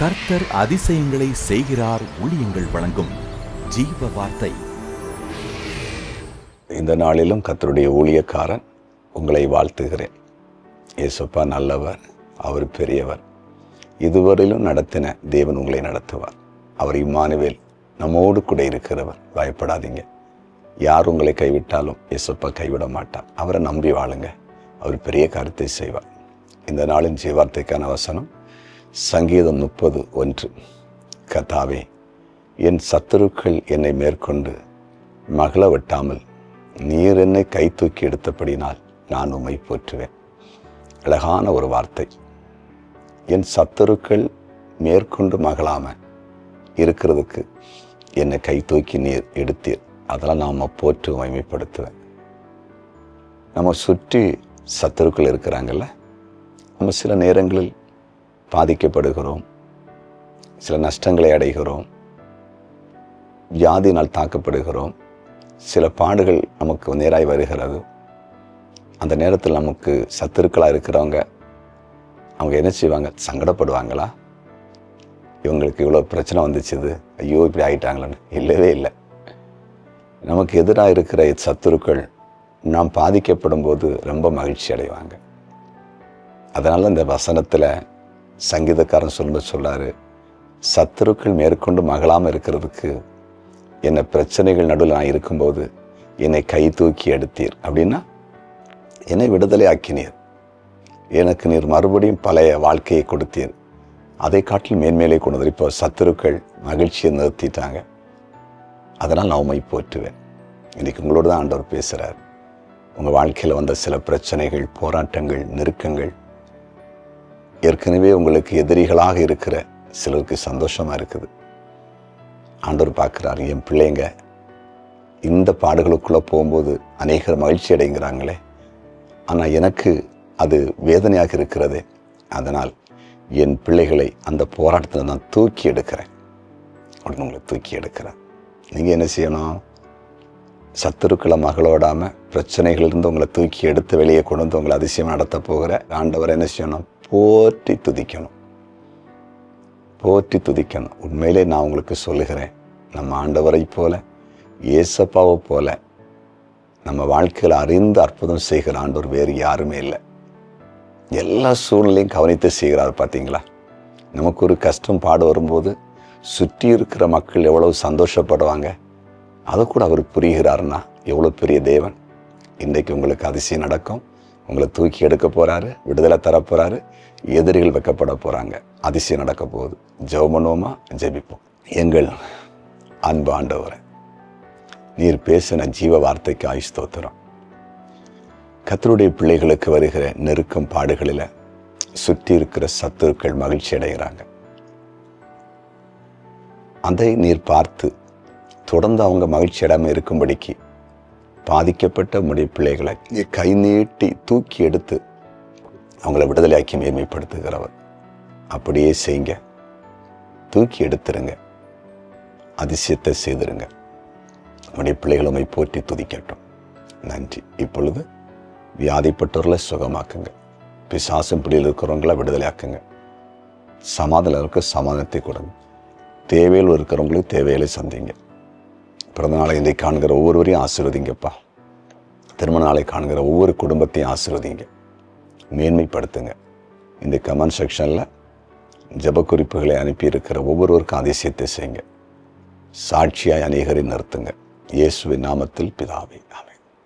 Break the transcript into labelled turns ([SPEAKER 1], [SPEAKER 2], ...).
[SPEAKER 1] கர்த்தர் அதிசயங்களை செய்கிறார். ஊழியங்கள் வழங்கும் ஜீவ வார்த்தை.
[SPEAKER 2] இந்த நாளிலும் கர்த்தருடைய ஊழியக்காரன் உங்களை வாழ்த்துகிறேன். இயேசுப்பா நல்லவர், அவர் பெரியவர். இதுவரையிலும் நடத்தின தேவன் உங்களை நடத்துவார். அவர் இம்மானுவேல், நம்மோடு கூட இருக்கிறவர். பயப்படாதீங்க. யார் உங்களை கைவிட்டாலும் இயேசுப்பா கைவிட மாட்டார். அவரை நம்பி வாழுங்க. அவர் பெரிய காரியத்தை செய்வார். இந்த நாளின் ஜீவார்த்தைக்கான வசனம் சங்கீதம் 30:1. கர்த்தாவே, என் சத்துருக்கள் என்னை மேற்கொண்டு மகள வெட்டாமல் நீர் என்னை கை தூக்கி எடுத்தபடினால் நான் உம்மை போற்றுவேன். அழகான ஒரு வார்த்தை. என் சத்துருக்கள் மேற்கொண்டு மகளாம இருக்கிறதுக்கு என்னை கை தூக்கி நீர் எடுத்தீர். அதெல்லாம் நாம் போற்று மகிமைப்படுத்துவேன். நம்ம சுற்றி சத்துருக்கள் இருக்கிறாங்கல்ல, நம்ம சில நேரங்களில் பாதிக்கப்படுகிறோம், சில நஷ்டங்களை அடைகிறோம், வியாதியினால் தாக்கப்படுகிறோம், சில பாடுகள் நமக்கு நேராய் வருகிறது. அந்த நேரத்தில் நமக்கு சத்துருக்களாக இருக்கிறவங்க அவங்க என்ன செய்வாங்க? சங்கடப்படுவாங்களா? இவங்களுக்கு இவ்வளோ பிரச்சனை வந்துச்சுது, ஐயோ இப்படி ஆகிட்டாங்களான்னு? இல்லவே இல்லை. நமக்கு எதிராக இருக்கிற சத்துருக்கள் நாம் பாதிக்கப்படும் போது ரொம்ப மகிழ்ச்சி அடைவாங்க. அதனால் இந்த வசனத்தில் சங்கீதக்காரன் சொல்லாரு, சத்துருக்கள் மேற்கொண்டு மகளாமல் இருக்கிறதுக்கு என்னை பிரச்சனைகள் நடுவில் நான் இருக்கும்போது என்னை கை தூக்கி எடுத்தீர். அப்படின்னா என்னை விடுதலை ஆக்கினீர். எனக்கு நீர் மறுபடியும் பழைய வாழ்க்கையை கொடுத்தீர். அதை காட்டில் மேன்மேலே கொண்டு வந்து இப்போ சத்துருக்கள் மகிழ்ச்சியை நிறுத்திட்டாங்க. அதனால் நான் உம்மை போற்றுவேன். இன்னைக்கு உங்களோடு தான் ஆண்டவர் பேசுகிறார். உங்கள் வாழ்க்கையில் வந்த சில பிரச்சனைகள், போராட்டங்கள், நெருக்கங்கள், ஏற்கனவே உங்களுக்கு எதிரிகளாக இருக்கிற சிலருக்கு சந்தோஷமாக இருக்குது. ஆண்டவர் பார்க்குறாரு, என் பிள்ளைங்க இந்த பாடுகளுக்குள்ளே போகும்போது அநேகர் மகிழ்ச்சி அடைங்கிறாங்களே, ஆனால் எனக்கு அது வேதனையாக இருக்கிறது. அதனால் என் பிள்ளைகளை அந்த போராட்டத்தை நான் தூக்கி எடுக்கிறேன் அப்படின்னு உங்களை தூக்கி எடுக்கிறேன். நீங்கள் என்ன செய்யணும்? சத்துருக்களை மகளோடாமல் பிரச்சனைகளிலிருந்து உங்களை தூக்கி எடுத்து வெளியே கொண்டு வந்து உங்களை அதிசயம் நடத்த போகிற ஆண்டவரை என்ன செய்யணும்? போற்றி துதிக்கணும். போற்றி துதிக்கணும். உண்மையிலே நான் உங்களுக்கு சொல்லுகிறேன், நம்ம ஆண்டவரை போல, ஏசப்பாவை போல நம்ம வாழ்க்கையில் அறிந்து அற்புதம் செய்கிற ஆண்டவர் வேறு யாருமே இல்லை. எல்லா சூழ்நிலையும் கவனித்து செய்கிறார். பார்த்தீங்களா? நமக்கு ஒரு கஷ்டம் பாடு வரும்போது சுற்றி இருக்கிற மக்கள் எவ்வளவு சந்தோஷப்படுவாங்க. அதை கூட அவர் புரிகிறாருன்னா எவ்வளோ பெரிய தேவன். இன்றைக்கு உங்களுக்கு அதிசயம் நடக்கும். உங்களை தூக்கி எடுக்க போகிறாரு, விடுதலை தரப்போகிறாரு, எதிரிகள் வைக்கப்பட போகிறாங்க. அதிசயம் நடக்க போகுது. ஜெபம் பண்ணுவோமா? ஜெபிப்போம். எங்கள் அன்பு ஆண்டவரே, நீர் பேசின ஜீவ வார்த்தைக்கு ஸ்தோத்திரம். கர்த்தருடைய பிள்ளைகளுக்கு வருகிற நெருக்கம் பாடுகளில் சுற்றி இருக்கிற சத்துருக்கள் மகிழ்ச்சி அடைகிறாங்க. அதை நீர் பார்த்து தொடர்ந்து அவங்க மகிழ்ச்சி அடையாமல் இருக்கும்படிக்கு பாதிக்கப்பட்ட உம்முடைய பிள்ளைகளை நீர் கை நீட்டி தூக்கி எடுத்து அவங்கள விடுதலையாக்கி மேன்மைப்படுத்துகிறவர். அப்படியே செய்யுங்க. தூக்கி எடுத்துருங்க. அதிசயத்தை செய்திருங்க. உம்முடைய பிள்ளைகளை உம்மை போற்றி துதிக்கட்டும். நன்றி. இப்பொழுது வியாதிப்பட்டவர்களை சுகமாக்குங்க. பிசாசும் பிடியில் இருக்கிறவங்கள விடுதலையாக்குங்க. சமாதானம் இருக்க சமாதானத்தை கொடுங்க. தேவையில் இருக்கிறவங்களுக்கு தேவைகளை சந்திங்க. பிறந்த நாளை இதை காண்கிற ஒவ்வொருவரையும் ஆசீர்வதிங்கப்பா. திருமண நாளை காண்கிற ஒவ்வொரு குடும்பத்தையும் ஆசீர்வதிங்க. மேன்மைப்படுத்துங்க. இந்த கமெண்ட் செக்ஷனில் ஜெப குறிப்புகளை அனுப்பியிருக்கிற ஒவ்வொருவருக்கும் அதிசயத்தை செய்யுங்க. சாட்சியாய் அநேகரை நிறுத்துங்க. இயேசுவின் நாமத்தில் பிதாவே, ஆமென்.